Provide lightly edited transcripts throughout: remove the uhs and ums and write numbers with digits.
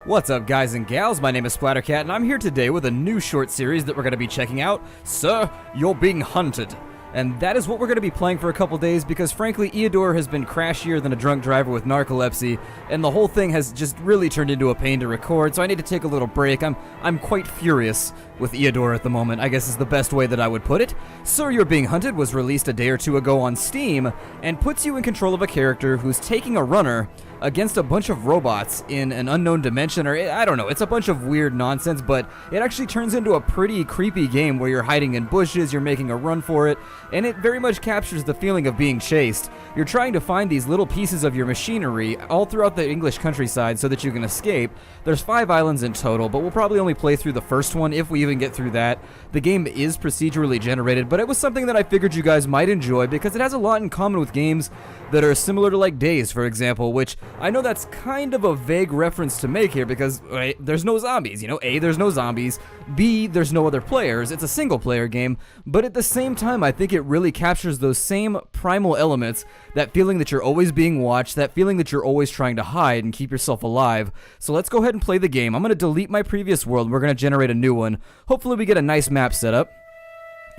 What's up, guys and gals? My name is Splattercat, and I'm here today with a new short series that we're going to be checking out. Sir, you're being hunted. And that is what we're going to be playing for a couple days because, frankly, Eodor has been crashier than a drunk driver with narcolepsy, and the whole thing has just really turned into a pain to record, so I need to take a little break. I'm quite furious with Eodor at the moment, I guess is the best way that I would put it. Sir, You're Being Hunted was released a day or two ago on Steam, and puts you in control of a character who's taking a runner against a bunch of robots in an unknown dimension, or I don't know, it's a bunch of weird nonsense, but it actually turns into a pretty creepy game where you're hiding in bushes, you're making a run for it, and it very much captures the feeling of being chased. You're trying to find these little pieces of your machinery all throughout the English countryside so that you can escape. There's 5 islands in total, but we'll probably only play through the first one if we even get through that. The game is procedurally generated, but it was something that I figured you guys might enjoy because it has a lot in common with games that are similar to like Days, for example, which I know that's kind of a vague reference to make here because there's no zombies, you know, A, there's no zombies, B, there's no other players, it's a single player game, but at the same time I think it really captures those same primal elements, that feeling that you're always being watched, that feeling that you're always trying to hide and keep yourself alive. So let's go ahead and play the game. I'm going to delete my previous world and we're going to generate a new one. Hopefully we get a nice map set up.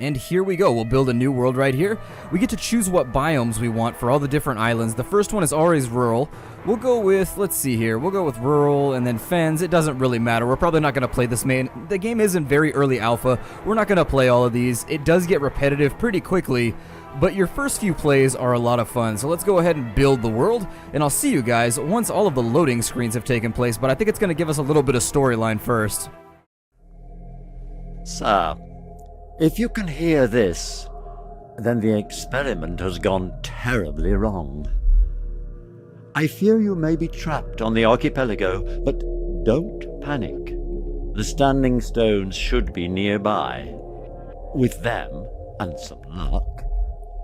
And here we go, we'll build a new world right here. We get to choose what biomes we want for all the different islands. The first one is always rural. We'll go with, let's see here, we'll go with rural and then fens. It doesn't really matter, we're probably not going to play this main. The game is in very early alpha, we're not going to play all of these. It does get repetitive pretty quickly, but your first few plays are a lot of fun. So let's go ahead and build the world, and I'll see you guys once all of the loading screens have taken place, but I think it's going to give us a little bit of storyline first. Sir, if you can hear this, then the experiment has gone terribly wrong. I fear you may be trapped on the archipelago, but don't panic. The standing stones should be nearby. With them, and some luck,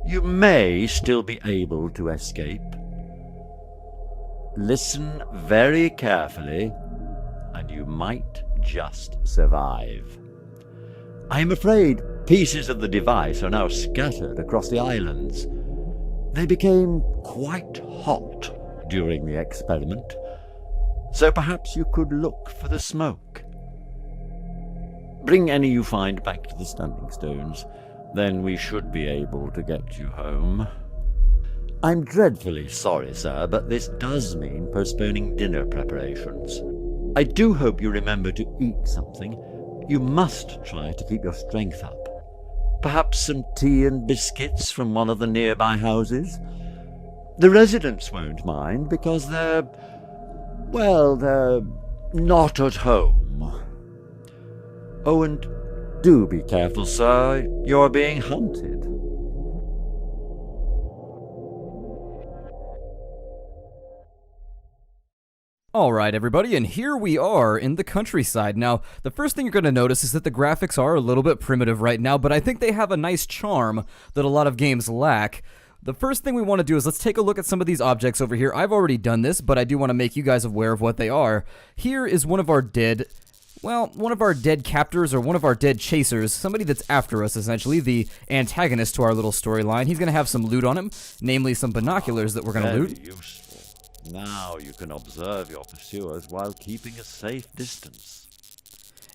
you may still be able to escape. Listen very carefully, and you might just survive. I am afraid pieces of the device are now scattered across the islands. They became quite hot during the experiment, so perhaps you could look for the smoke. Bring any you find back to the standing stones, then we should be able to get you home. I'm dreadfully sorry, sir, but this does mean postponing dinner preparations. I do hope you remember to eat something. You must try to keep your strength up. Perhaps some tea and biscuits from one of the nearby houses? The residents won't mind because they're not at home. Oh, and do be careful, sir. You're being hunted. Alright everybody, and here we are in the countryside. Now, the first thing you're going to notice is that the graphics are a little bit primitive right now, but I think they have a nice charm that a lot of games lack. The first thing we want to do is let's take a look at some of these objects over here. I've already done this, but I do want to make you guys aware of what they are. Here is one of our dead captors, or one of our dead chasers, somebody that's after us, essentially, the antagonist to our little storyline. He's going to have some loot on him, namely some binoculars that we're going to loot. Useful. Now you can observe your pursuers while keeping a safe distance.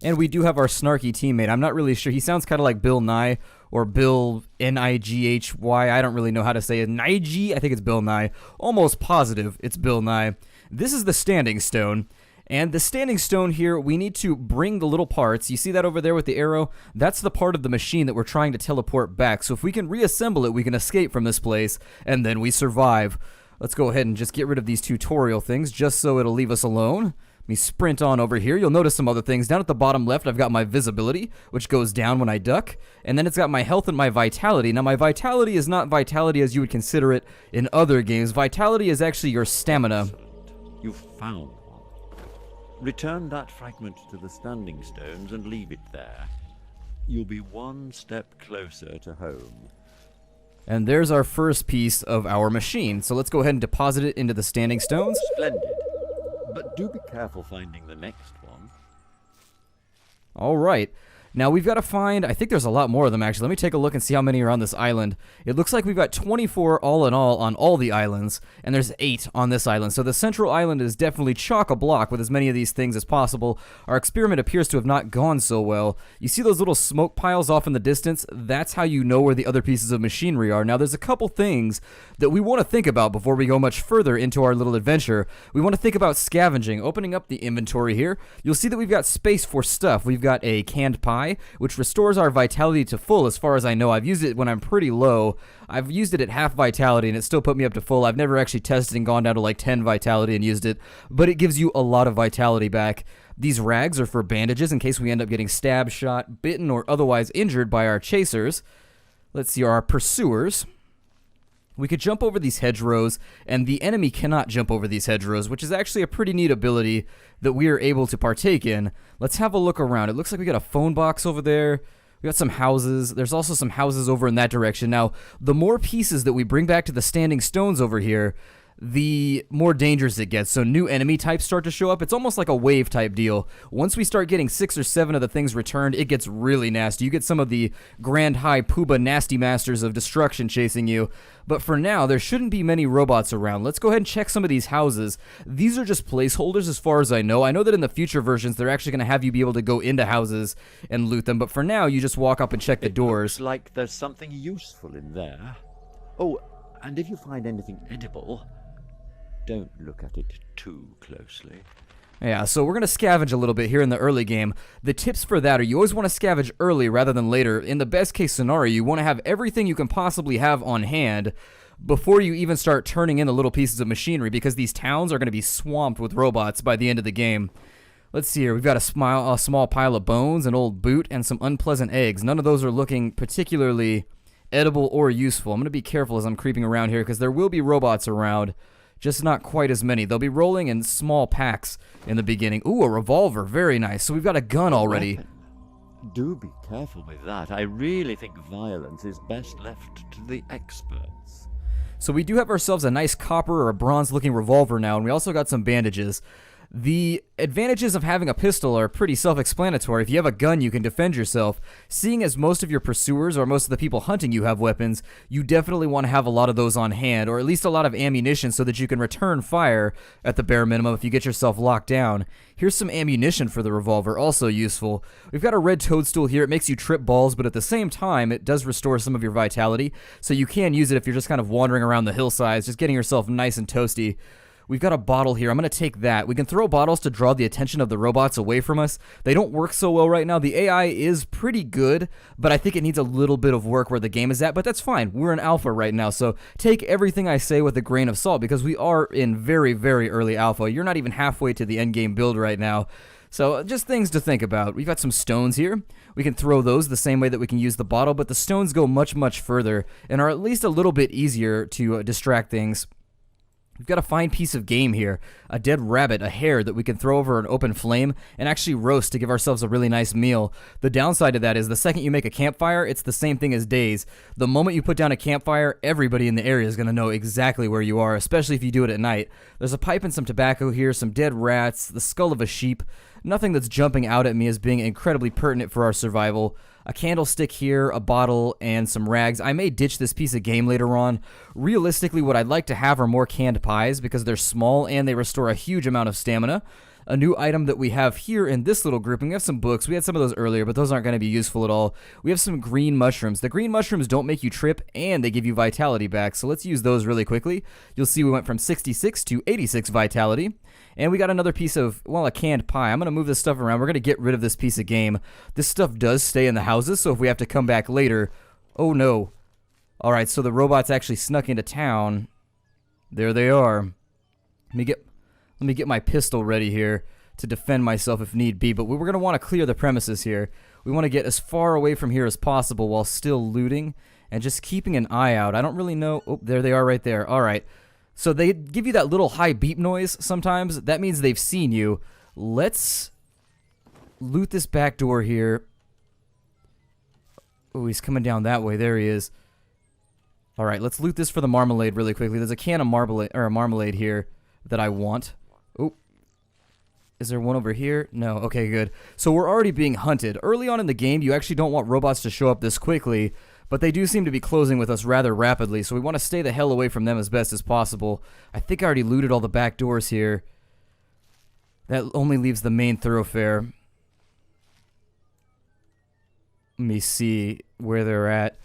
And we do have our snarky teammate. I'm not really sure. He sounds kind of like Bill Nye, or Bill Nighy. I don't really know how to say it. Nighy? I think it's Bill Nye. Almost positive it's Bill Nye. This is the standing stone. And the standing stone here, we need to bring the little parts. You see that over there with the arrow? That's the part of the machine that we're trying to teleport back. So if we can reassemble it, we can escape from this place, and then we survive. Let's go ahead and just get rid of these tutorial things just so it'll leave us alone. Let me sprint on over here. You'll notice some other things. Down at the bottom left, I've got my visibility, which goes down when I duck. And then it's got my health and my vitality. Now, my vitality is not vitality as you would consider it in other games. Vitality is actually your stamina. You've found one. Return that fragment to the standing stones and leave it there. You'll be one step closer to home. And there's our first piece of our machine. So let's go ahead and deposit it into the standing stones. Splendid. But do be careful finding the next one. All right. Now we've got to find, I think there's a lot more of them actually. Let me take a look and see how many are on this island. It looks like we've got 24 all in all on all the islands, and there's 8 on this island. So the central island is definitely chock-a-block with as many of these things as possible. Our experiment appears to have not gone so well. You see those little smoke piles off in the distance? That's how you know where the other pieces of machinery are. Now there's a couple things that we want to think about before we go much further into our little adventure. We want to think about scavenging. Opening up the inventory here, you'll see that we've got space for stuff. We've got a canned pie, which restores our vitality to full as far as I know. I've used it when I'm pretty low. I've used it at half vitality and it still put me up to full. I've never actually tested and gone down to like 10 vitality and used it, but it gives you a lot of vitality back. These rags are for bandages in case we end up getting stabbed, shot, bitten, or otherwise injured by our chasers. Let's see, our pursuers. We could jump over these hedgerows, and the enemy cannot jump over these hedgerows, which is actually a pretty neat ability that we are able to partake in. Let's have a look around. It looks like we got a phone box over there. We got some houses. There's also some houses over in that direction. Now, the more pieces that we bring back to the standing stones over here, the more dangerous it gets. So new enemy types start to show up. It's almost like a wave type deal. Once we start getting 6 or 7 of the things returned, it gets really nasty. You get some of the Grand High Pooba Nasty Masters of Destruction chasing you. But for now, there shouldn't be many robots around. Let's go ahead and check some of these houses. These are just placeholders as far as I know. I know that in the future versions, they're actually going to have you be able to go into houses and loot them. But for now, you just walk up and check the doors. Looks like there's something useful in there. Oh, and if you find anything edible, don't look at it too closely. Yeah, so we're going to scavenge a little bit here in the early game. The tips for that are you always want to scavenge early rather than later. In the best case scenario, you want to have everything you can possibly have on hand before you even start turning in the little pieces of machinery, because these towns are going to be swamped with robots by the end of the game. Let's see here. We've got a small pile of bones, an old boot, and some unpleasant eggs. None of those are looking particularly edible or useful. I'm going to be careful as I'm creeping around here because there will be robots around. Just not quite as many. They'll be rolling in small packs in the beginning. Ooh, a revolver. Very nice. So we've got a gun already. Do be careful with that. I really think violence is best left to the experts. So we do have ourselves a nice copper or a bronze-looking revolver now, and we also got some bandages. The advantages of having a pistol are pretty self-explanatory. If you have a gun, you can defend yourself. Seeing as most of your pursuers or most of the people hunting you have weapons, you definitely want to have a lot of those on hand, or at least a lot of ammunition so that you can return fire at the bare minimum if you get yourself locked down. Here's some ammunition for the revolver, also useful. We've got a red toadstool here. It makes you trip balls, but at the same time, it does restore some of your vitality, so you can use it if you're just kind of wandering around the hillsides, just getting yourself nice and toasty. We've got a bottle here. I'm going to take that. We can throw bottles to draw the attention of the robots away from us. They don't work so well right now. The AI is pretty good, but I think it needs a little bit of work where the game is at, but that's fine. We're in alpha right now, so take everything I say with a grain of salt because we are in very, very early alpha. You're not even halfway to the end game build right now. So just things to think about. We've got some stones here. We can throw those the same way that we can use the bottle, but the stones go much, much further and are at least a little bit easier to distract things. We've got a fine piece of game here, a dead rabbit, a hare that we can throw over an open flame and actually roast to give ourselves a really nice meal. The downside of that is the second you make a campfire, it's the same thing as days. The moment you put down a campfire, everybody in the area is going to know exactly where you are, especially if you do it at night. There's a pipe and some tobacco here, some dead rats, the skull of a sheep. Nothing that's jumping out at me as being incredibly pertinent for our survival. A candlestick here, a bottle, and some rags. I may ditch this piece of game later on. Realistically, what I'd like to have are more canned pies because they're small and they restore a huge amount of stamina. A new item that we have here in this little grouping, we have some books. We had some of those earlier, but those aren't going to be useful at all. We have some green mushrooms. The green mushrooms don't make you trip, and they give you vitality back, so let's use those really quickly. You'll see we went from 66 to 86 vitality. And we got another piece of, well, a canned pie. I'm going to move this stuff around. We're going to get rid of this piece of game. This stuff does stay in the houses, so if we have to come back later... Oh, no. All right, so the robots actually snuck into town. There they are. Let me get my pistol ready here to defend myself if need be, but we're going to want to clear the premises here. We want to get as far away from here as possible while still looting and just keeping an eye out. I don't really know... Oh, there they are right there. All right. So they give you that little high beep noise sometimes. That means they've seen you. Let's loot this back door here. Oh, he's coming down that way. There he is. All right, let's loot this for the marmalade really quickly. There's a can of marmalade here that I want. Oh. Is there one over here? No. Okay, good. So we're already being hunted. Early on in the game, you actually don't want robots to show up this quickly, but they do seem to be closing with us rather rapidly, so we want to stay the hell away from them as best as possible. I think I already looted all the back doors here. That only leaves the main thoroughfare. Let me see where they're at.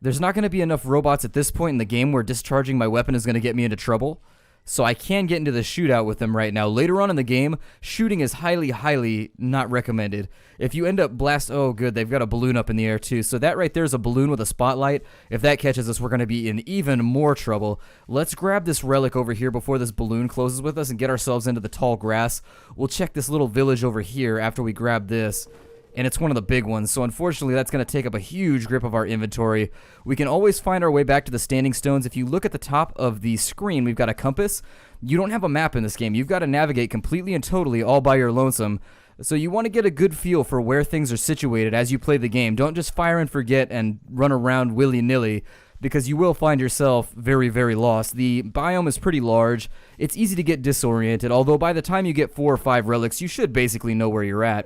There's not going to be enough robots at this point in the game where discharging my weapon is going to get me into trouble. So I can get into the shootout with them right now. Later on in the game, shooting is highly, highly not recommended. If you end up oh good, they've got a balloon up in the air too. So that right there is a balloon with a spotlight. If that catches us, we're going to be in even more trouble. Let's grab this relic over here before this balloon closes with us and get ourselves into the tall grass. We'll check this little village over here after we grab this. And it's one of the big ones, so unfortunately that's going to take up a huge grip of our inventory. We can always find our way back to the standing stones. If you look at the top of the screen, we've got a compass. You don't have a map in this game. You've got to navigate completely and totally all by your lonesome. So you want to get a good feel for where things are situated as you play the game. Don't just fire and forget and run around willy-nilly, because you will find yourself very, very lost. The biome is pretty large. It's easy to get disoriented, although by the time you get 4 or 5 relics, you should basically know where you're at.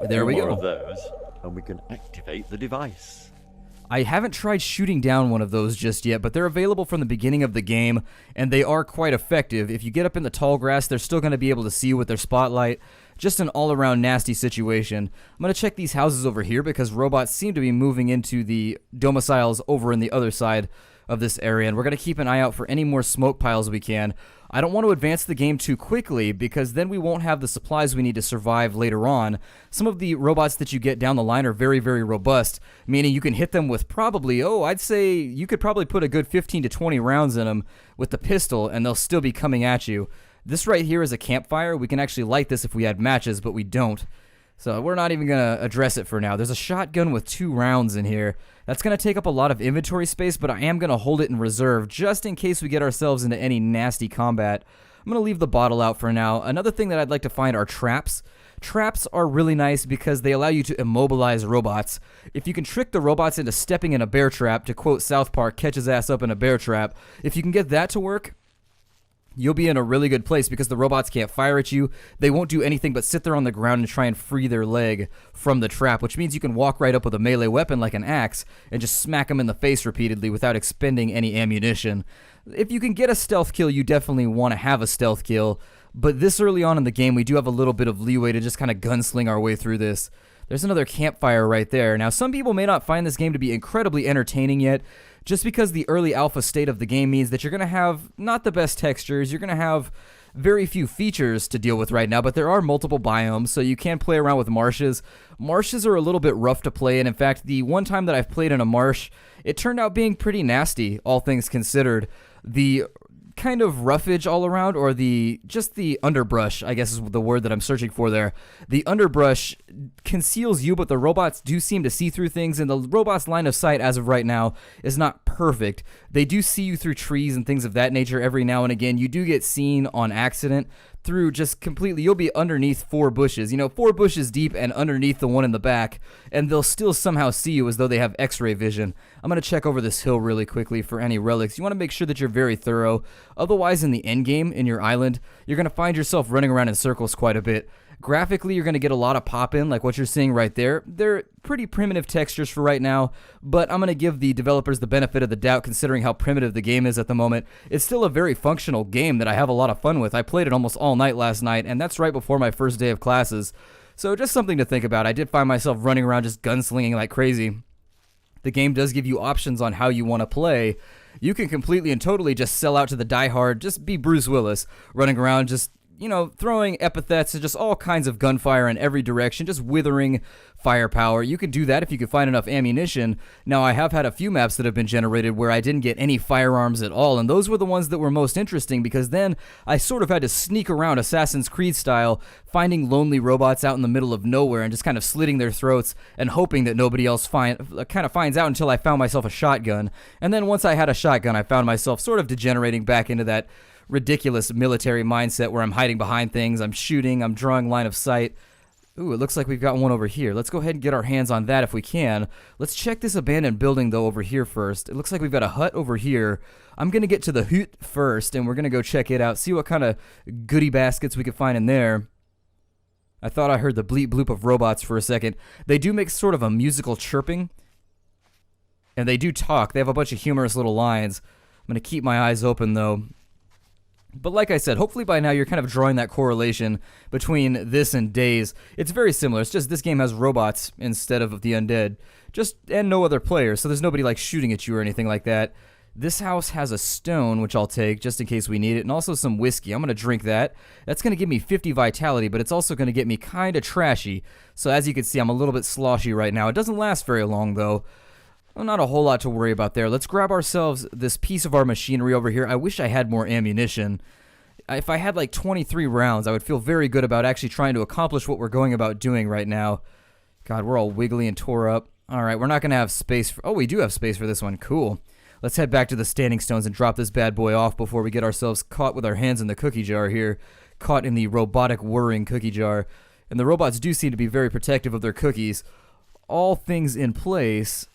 There we go. More of those, and we can activate the device. I haven't tried shooting down one of those just yet, but they're available from the beginning of the game, and they are quite effective. If you get up in the tall grass, they're still going to be able to see you with their spotlight. Just an all-around nasty situation. I'm going to check these houses over here because robots seem to be moving into the domiciles over in the other side of this area, and we're going to keep an eye out for any more smoke piles we can. I don't want to advance the game too quickly because then we won't have the supplies we need to survive later on. Some of the robots that you get down the line are very, very robust, meaning you can hit them with probably, I'd say you could probably put a good 15 to 20 rounds in them with the pistol and they'll still be coming at you. This right here is a campfire. We can actually light this if we had matches, but we don't. So we're not even going to address it for now. There's a shotgun with 2 rounds in here. That's going to take up a lot of inventory space, but I am going to hold it in reserve just in case we get ourselves into any nasty combat. I'm going to leave the bottle out for now. Another thing that I'd like to find are traps. Traps are really nice because they allow you to immobilize robots. If you can trick the robots into stepping in a bear trap, to quote South Park, catch his ass up in a bear trap, if you can get that to work, you'll be in a really good place because the robots can't fire at you. They won't do anything but sit there on the ground and try and free their leg from the trap, which means you can walk right up with a melee weapon like an axe and just smack them in the face repeatedly without expending any ammunition. If you can get a stealth kill, you definitely want to have a stealth kill, but this early on in the game, we do have a little bit of leeway to just kind of gunsling our way through this. There's another campfire right there. Now, some people may not find this game to be incredibly entertaining yet, just because the early alpha state of the game means that you're going to have not the best textures, you're going to have very few features to deal with right now, but there are multiple biomes, so you can play around with marshes. Marshes are a little bit rough to play in. In fact, the one time that I've played in a marsh, it turned out being pretty nasty, all things considered. The kind of roughage all around, or just the underbrush, I guess is the word that I'm searching for there. The underbrush conceals you, but the robots do seem to see through things, and the robots' line of sight as of right now is not perfect. They do see you through trees and things of that nature every now and again. You do get seen on accident through just completely, you'll be underneath 4 bushes, 4 bushes deep and underneath the one in the back, and they'll still somehow see you as though they have x-ray vision. I'm going to check over this hill really quickly for any relics. You want to make sure that you're very thorough. Otherwise, in the end game, in your island, you're going to find yourself running around in circles quite a bit. Graphically, you're going to get a lot of pop-in, like what you're seeing right there. They're pretty primitive textures for right now, but I'm going to give the developers the benefit of the doubt considering how primitive the game is at the moment. It's still a very functional game that I have a lot of fun with. I played it almost all night last night, and that's right before my first day of classes. So just something to think about. I did find myself running around just gunslinging like crazy. The game does give you options on how you want to play. You can completely and totally just sell out to the diehard, just be Bruce Willis, running around just throwing epithets and just all kinds of gunfire in every direction, just withering firepower. You can do that if you can find enough ammunition. Now, I have had a few maps that have been generated where I didn't get any firearms at all, and those were the ones that were most interesting because then I sort of had to sneak around Assassin's Creed style, finding lonely robots out in the middle of nowhere and just kind of slitting their throats and hoping that nobody else finds out until I found myself a shotgun. And then once I had a shotgun, I found myself sort of degenerating back into that ridiculous military mindset where I'm hiding behind things, I'm shooting, I'm drawing line of sight. Ooh, it looks like we've got one over here. Let's go ahead and get our hands on that if we can. Let's check this abandoned building, though, over here first. It looks like we've got a hut over here. I'm going to get to the hut first, and we're going to go check it out, see what kind of goodie baskets we can find in there. I thought I heard the bleep bloop of robots for a second. They do make sort of a musical chirping. And they do talk. They have a bunch of humorous little lines. I'm going to keep my eyes open, though. But like I said, hopefully by now you're kind of drawing that correlation between this and Days. It's very similar. It's just this game has robots instead of the undead. And no other players, so there's nobody like shooting at you or anything like that. This house has a stone, which I'll take just in case we need it, and also some whiskey. I'm going to drink that. That's going to give me 50 vitality, but it's also going to get me kind of trashy. So as you can see, I'm a little bit sloshy right now. It doesn't last very long, though. Well, not a whole lot to worry about there. Let's grab ourselves this piece of our machinery over here. I wish I had more ammunition. If I had like 23 rounds, I would feel very good about actually trying to accomplish what we're going about doing right now. God, we're all wiggly and tore up. All right, we're not going to have space for... Oh, we do have space for this one. Cool. Let's head back to the standing stones and drop this bad boy off before we get ourselves caught with our hands in the cookie jar here. Caught in the robotic whirring cookie jar. And the robots do seem to be very protective of their cookies. All things in place.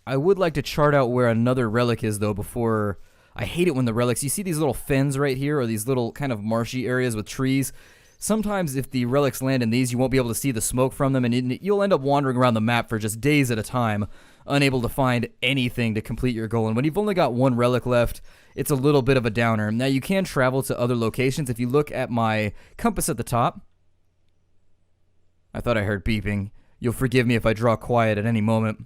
I would like to chart out where another relic is, though, before... I hate it when the relics... You see these little fens right here, or these little kind of marshy areas with trees? Sometimes if the relics land in these, you won't be able to see the smoke from them, and you'll end up wandering around the map for just days at a time, unable to find anything to complete your goal. And when you've only got one relic left, it's a little bit of a downer. Now, you can travel to other locations. If you look at my compass at the top... I thought I heard beeping. You'll forgive me if I draw quiet at any moment.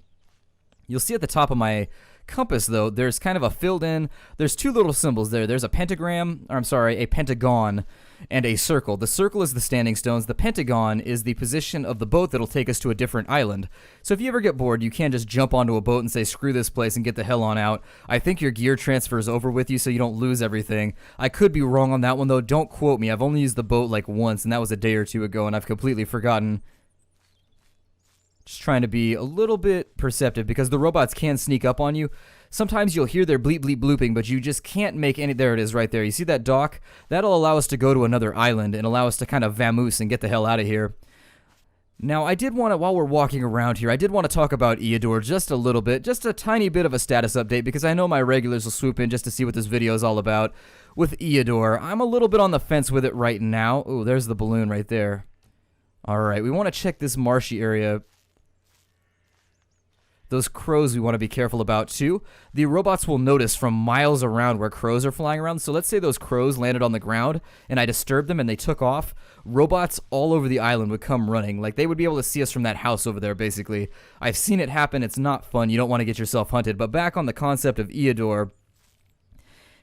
You'll see at the top of my compass, though, there's kind of a filled in... There's two little symbols there. There's a pentagram... Or, I'm sorry, a pentagon... and a circle. The circle is the standing stones. The pentagon is the position of the boat that'll take us to a different island. So if you ever get bored, you can just jump onto a boat and say, screw this place and get the hell on out. I think your gear transfers over with you so you don't lose everything. I could be wrong on that one, though. Don't quote me. I've only used the boat like once, and that was a day or two ago, and I've completely forgotten. Just trying to be a little bit perceptive because the robots can sneak up on you. Sometimes you'll hear their bleep bleep blooping, but you just can't make any... There it is right there. You see that dock? That'll allow us to go to another island and allow us to kind of vamoose and get the hell out of here. Now, I did want to, while we're walking around here, I did want to talk about Eodor just a little bit, just a tiny bit of a status update, because I know my regulars will swoop in just to see what this video is all about. With Eodor, I'm a little bit on the fence with it right now. Oh, there's the balloon right there. All right, we want to check this marshy area. Those crows we want to be careful about, too. The robots will notice from miles around where crows are flying around. So let's say those crows landed on the ground, and I disturbed them, and they took off. Robots all over the island would come running. Like, they would be able to see us from that house over there, basically. I've seen it happen. It's not fun. You don't want to get yourself hunted. But back on the concept of Eodor.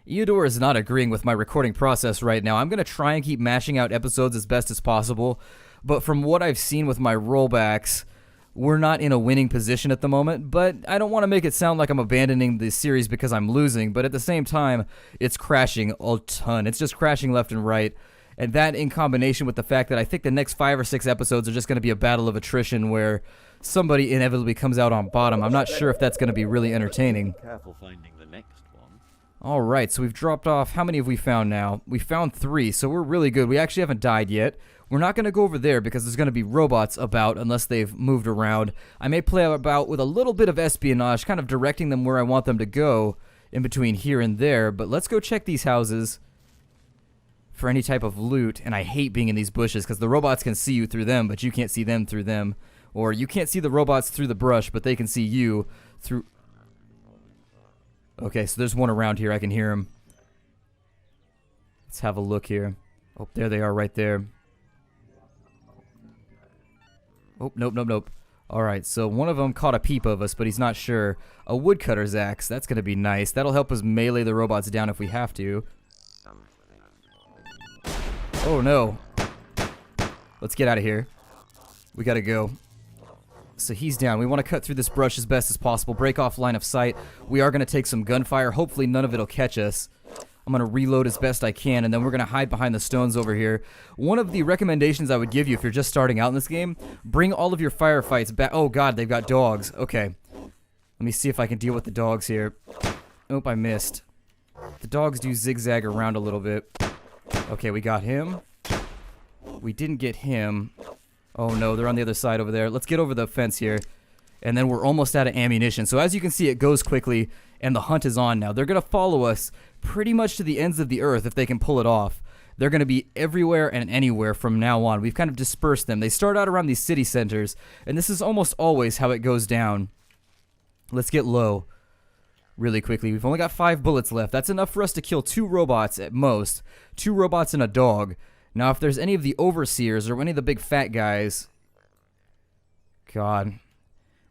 Eodor is not agreeing with my recording process right now. I'm going to try and keep mashing out episodes as best as possible. But from what I've seen with my rollbacks... We're not in a winning position at the moment, but I don't want to make it sound like I'm abandoning the series because I'm losing, but at the same time, it's crashing a ton. It's just crashing left and right, and that in combination with the fact that I think the next 5 or 6 episodes are just going to be a battle of attrition where somebody inevitably comes out on bottom. I'm not sure if that's going to be really entertaining. Careful finding the next one. Alright, so we've dropped off. How many have we found now? We found 3, so we're really good. We actually haven't died yet. We're not going to go over there because there's going to be robots about unless they've moved around. I may play about with a little bit of espionage, kind of directing them where I want them to go in between here and there. But let's go check these houses for any type of loot. And I hate being in these bushes because the robots can see you through them, but you can't see them through them. Or you can't see the robots through the brush, but they can see you through... Okay, so there's one around here. I can hear him. Let's have a look here. Oh, there they are right there. Oh, nope. Alright, so one of them caught a peep of us, but he's not sure. A woodcutter's axe, that's going to be nice. That'll help us melee the robots down if we have to. Oh, no. Let's get out of here. We gotta go. So he's down. We want to cut through this brush as best as possible, break off line of sight. We are going to take some gunfire. Hopefully none of it will catch us. I'm going to reload as best I can, and then we're going to hide behind the stones over here. One of the recommendations I would give you if you're just starting out in this game, bring all of your firefights back. Oh, God, they've got dogs. Okay. Let me see if I can deal with the dogs here. Nope, I missed. The dogs do zigzag around a little bit. Okay, we got him. We didn't get him. Oh, no, they're on the other side over there. Let's get over the fence here. And then we're almost out of ammunition. So as you can see, it goes quickly, and the hunt is on now. They're going to follow us pretty much to the ends of the earth if they can pull it off. They're going to be everywhere and anywhere from now on. We've kind of dispersed them. They start out around these city centers, and this is almost always how it goes down. Let's get low really quickly. We've only got 5 bullets left. That's enough for us to kill 2 robots at most. 2 robots and a dog. Now, if there's any of the overseers or any of the big fat guys... God.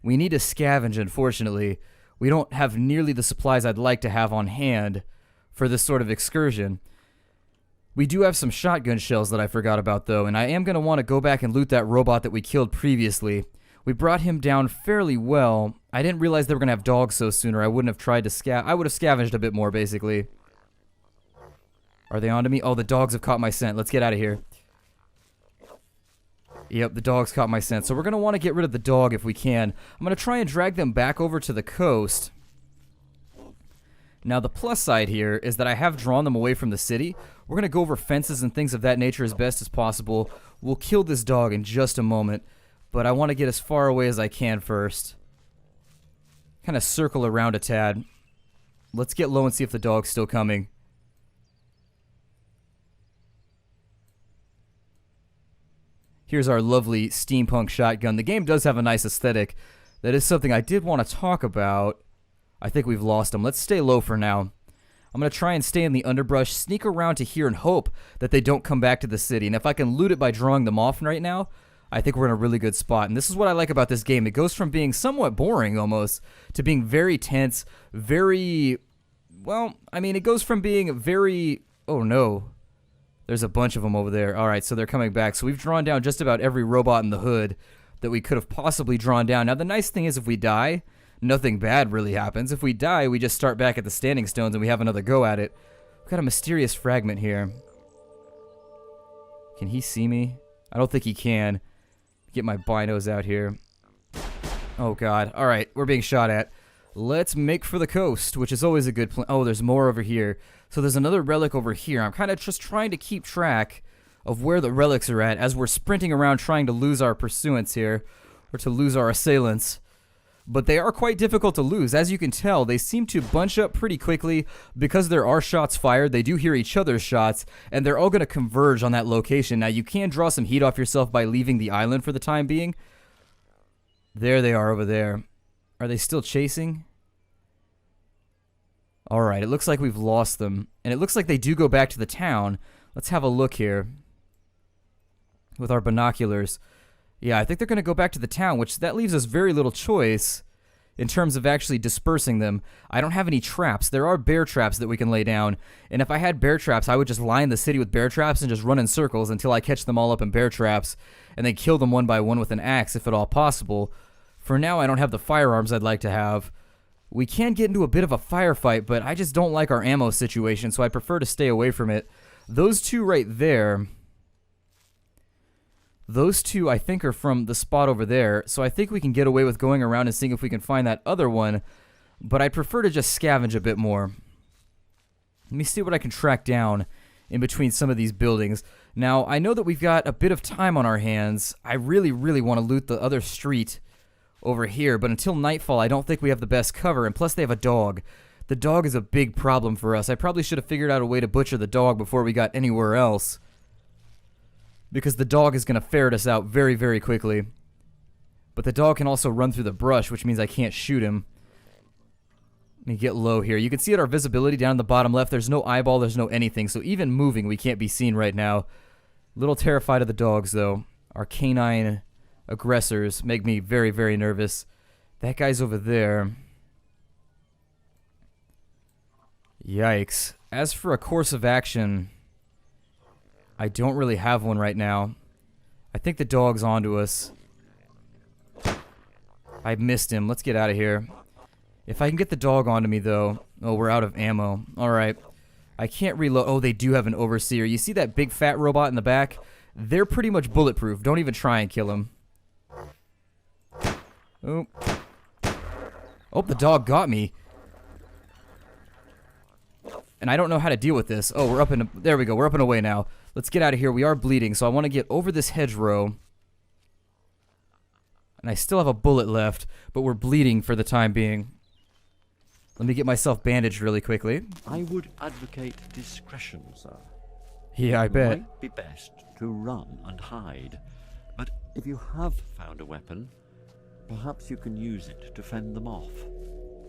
We need to scavenge, unfortunately. We don't have nearly the supplies I'd like to have on hand for this sort of excursion. We do have some shotgun shells that I forgot about, though, and I am going to want to go back and loot that robot that we killed previously. We brought him down fairly well. I didn't realize they were going to have dogs so soon, or I wouldn't have tried to I would have scavenged a bit more, basically. Are they onto me? Oh, the dogs have caught my scent. Let's get out of here. Yep, the dogs caught my scent. So we're going to want to get rid of the dog if we can. I'm going to try and drag them back over to the coast. Now, the plus side here is that I have drawn them away from the city. We're going to go over fences and things of that nature as best as possible. We'll kill this dog in just a moment, but I want to get as far away as I can first. Kind of circle around a tad. Let's get low and see if the dog's still coming. Here's our lovely steampunk shotgun. The game does have a nice aesthetic. That is something I did want to talk about. I think we've lost them. Let's stay low for now. I'm going to try and stay in the underbrush, sneak around to here and hope that they don't come back to the city. And if I can loot it by drawing them off right now, I think we're in a really good spot. And this is what I like about this game. It goes from being somewhat boring almost to being very tense, very... Well, I mean, it goes from being very... Oh, no. There's a bunch of them over there. All right, so they're coming back. So we've drawn down just about every robot in the hood that we could have possibly drawn down. Now, the nice thing is if we die, nothing bad really happens. If we die, we just start back at the standing stones and we have another go at it. We've got a mysterious fragment here. Can he see me? I don't think he can. Get my binos out here. Oh, God. All right, we're being shot at. Let's make for the coast, which is always a good plan. Oh, there's more over here. So there's another relic over here. I'm kind of just trying to keep track of where the relics are at as we're sprinting around trying to lose our pursuants here, or to lose our assailants. But they are quite difficult to lose. As you can tell, they seem to bunch up pretty quickly because there are shots fired. They do hear each other's shots, and they're all going to converge on that location. Now, you can draw some heat off yourself by leaving the island for the time being. There they are over there. Are they still chasing? Alright, it looks like we've lost them. And it looks like they do go back to the town. Let's have a look here with our binoculars. Yeah, I think they're going to go back to the town, which that leaves us very little choice in terms of actually dispersing them. I don't have any traps. There are bear traps that we can lay down. And if I had bear traps, I would just line the city with bear traps and just run in circles until I catch them all up in bear traps and then kill them one by one with an axe if at all possible. For now, I don't have the firearms I'd like to have. We can get into a bit of a firefight, but I just don't like our ammo situation, so I prefer to stay away from it. Those two right there, those two I think are from the spot over there, so I think we can get away with going around and seeing if we can find that other one, but I prefer to just scavenge a bit more. Let me see what I can track down in between some of these buildings. Now, I know that we've got a bit of time on our hands. I really, really want to loot the other street over here, but until nightfall, I don't think we have the best cover, and plus they have a dog. The dog is a big problem for us. I probably should have figured out a way to butcher the dog before we got anywhere else, because the dog is going to ferret us out very, very quickly. But the dog can also run through the brush, which means I can't shoot him. Let me get low here. You can see at our visibility down in the bottom left, there's no eyeball, there's no anything, so even moving, we can't be seen right now. A little terrified of the dogs, though. Our canine aggressors make me very, very nervous. That guy's over there. Yikes. As for a course of action, I don't really have one right now. I think the dog's onto us. I missed him. Let's get out of here. If I can get the dog onto me, though... Oh, we're out of ammo. Alright. I can't reload... Oh, they do have an overseer. You see that big fat robot in the back? They're pretty much bulletproof. Don't even try and kill him. Oh. Oh, the dog got me. And I don't know how to deal with this. Oh, we're up in... There we go. We're up and away now. Let's get out of here. We are bleeding, so I want to get over this hedgerow. And I still have a bullet left, but we're bleeding for the time being. Let me get myself bandaged really quickly. I would advocate discretion, sir. Yeah, I It bet. might be best to run and hide. But if you have found a weapon, perhaps you can use it to fend them off.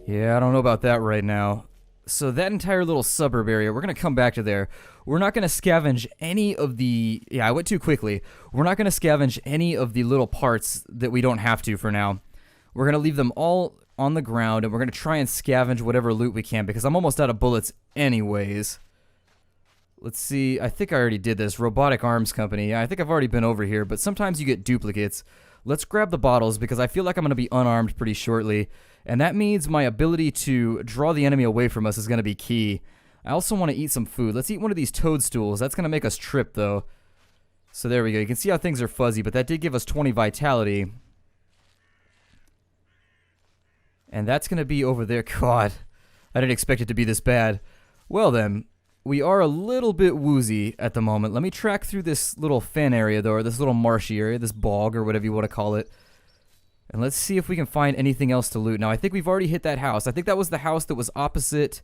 Yeah, I don't know about that right now. So that entire little suburb area, we're going to come back to there. We're not going to scavenge any of the... Yeah, I went too quickly. We're not going to scavenge any of the little parts that we don't have to for now. We're going to leave them all on the ground, and we're going to try and scavenge whatever loot we can, because I'm almost out of bullets anyways. Let's see. I think I already did this. Robotic Arms Company. Yeah, I think I've already been over here, but sometimes you get duplicates. Let's grab the bottles, because I feel like I'm going to be unarmed pretty shortly. And that means my ability to draw the enemy away from us is going to be key. I also want to eat some food. Let's eat one of these toadstools. That's going to make us trip, though. So there we go. You can see how things are fuzzy, but that did give us 20 vitality. And that's going to be over there. God, I didn't expect it to be this bad. Well then, we are a little bit woozy at the moment. Let me track through this little fen area, though, or this little marshy area, this bog, or whatever you want to call it. And let's see if we can find anything else to loot. Now, I think we've already hit that house. I think that was the house that was opposite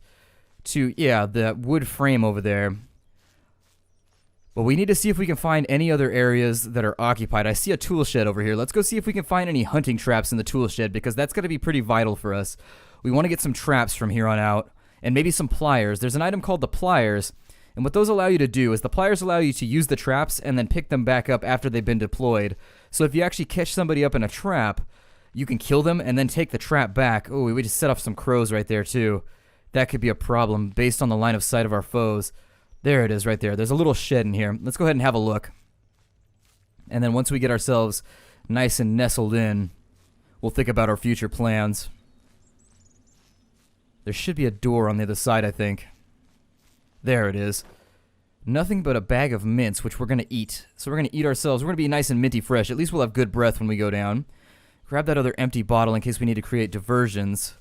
to, yeah, the wood frame over there. But we need to see if we can find any other areas that are occupied. I see a tool shed over here. Let's go see if we can find any hunting traps in the tool shed, because that's going to be pretty vital for us. We want to get some traps from here on out, and maybe some pliers. There's an item called the pliers, and what those allow you to do is the pliers allow you to use the traps and then pick them back up after they've been deployed. So if you actually catch somebody up in a trap, you can kill them and then take the trap back. Oh, we just set off some crows right there, too. That could be a problem based on the line of sight of our foes. There it is right there. There's a little shed in here. Let's go ahead and have a look. And then once we get ourselves nice and nestled in, we'll think about our future plans. There should be a door on the other side, I think. There it is. Nothing but a bag of mints, which we're going to eat. So we're going to eat ourselves. We're going to be nice and minty fresh. At least we'll have good breath when we go down. Grab that other empty bottle in case we need to create diversions.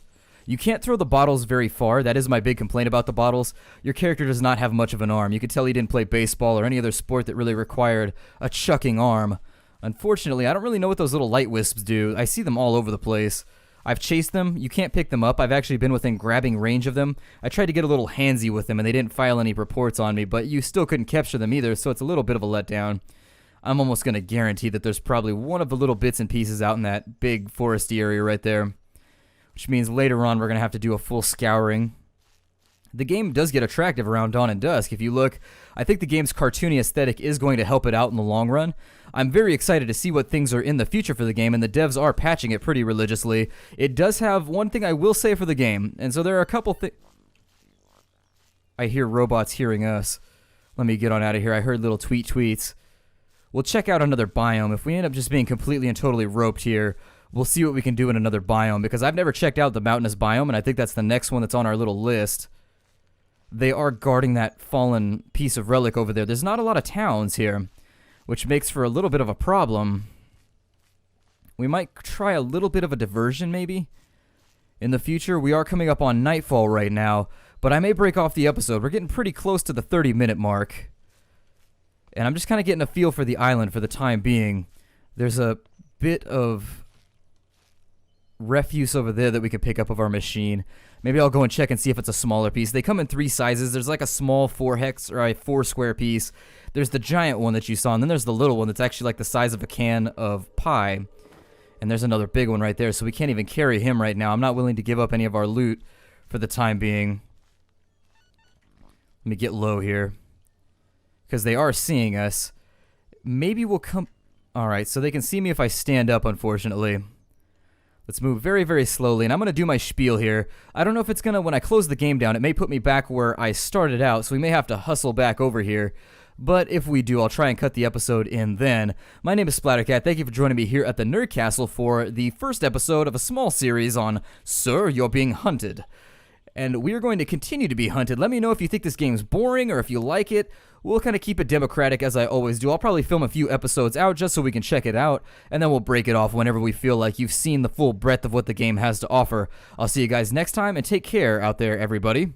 You can't throw the bottles very far. That is my big complaint about the bottles. Your character does not have much of an arm. You could tell he didn't play baseball or any other sport that really required a chucking arm. Unfortunately, I don't really know what those little light wisps do. I see them all over the place. I've chased them. You can't pick them up. I've actually been within grabbing range of them. I tried to get a little handsy with them, and they didn't file any reports on me, but you still couldn't capture them either, so it's a little bit of a letdown. I'm almost going to guarantee that there's probably one of the little bits and pieces out in that big foresty area right there, which means later on we're going to have to do a full scouring. The game does get attractive around dawn and dusk. If you look, I think the game's cartoony aesthetic is going to help it out in the long run. I'm very excited to see what things are in the future for the game, and the devs are patching it pretty religiously. It does have one thing I will say for the game, and so there are a couple things... I hear robots hearing us. Let me get on out of here. I heard little tweets. We'll check out another biome. If we end up just being completely and totally roped here, we'll see what we can do in another biome, because I've never checked out the mountainous biome, and I think that's the next one that's on our little list. They are guarding that fallen piece of relic over there. There's not a lot of towns here, which makes for a little bit of a problem. We might try a little bit of a diversion, maybe, in the future. We are coming up on nightfall right now, but I may break off the episode. We're getting pretty close to the 30-minute mark, and I'm just kind of getting a feel for the island for the time being. There's a bit of refuse over there that we could pick up of our machine. Maybe I'll go and check and see if it's a smaller piece. They come in 3 sizes. There's like a small 4-hex or a 4-square piece. There's the giant one that you saw, and then there's the little one that's actually like the size of a can of pie. And there's another big one right there, so we can't even carry him right now. I'm not willing to give up any of our loot for the time being. Let me get low here, because they are seeing us. Maybe we'll come... Alright, so they can see me if I stand up, unfortunately. Let's move very, very slowly, and I'm going to do my spiel here. I don't know if it's going to, when I close the game down, it may put me back where I started out, so we may have to hustle back over here. But if we do, I'll try and cut the episode in then. My name is Splattercat. Thank you for joining me here at the Nerd Castle for the first episode of a small series on Sir, You're Being Hunted. And we are going to continue to be hunted. Let me know if you think this game's boring or if you like it. We'll kind of keep it democratic as I always do. I'll probably film a few episodes out just so we can check it out, and then we'll break it off whenever we feel like you've seen the full breadth of what the game has to offer. I'll see you guys next time, and take care out there, everybody.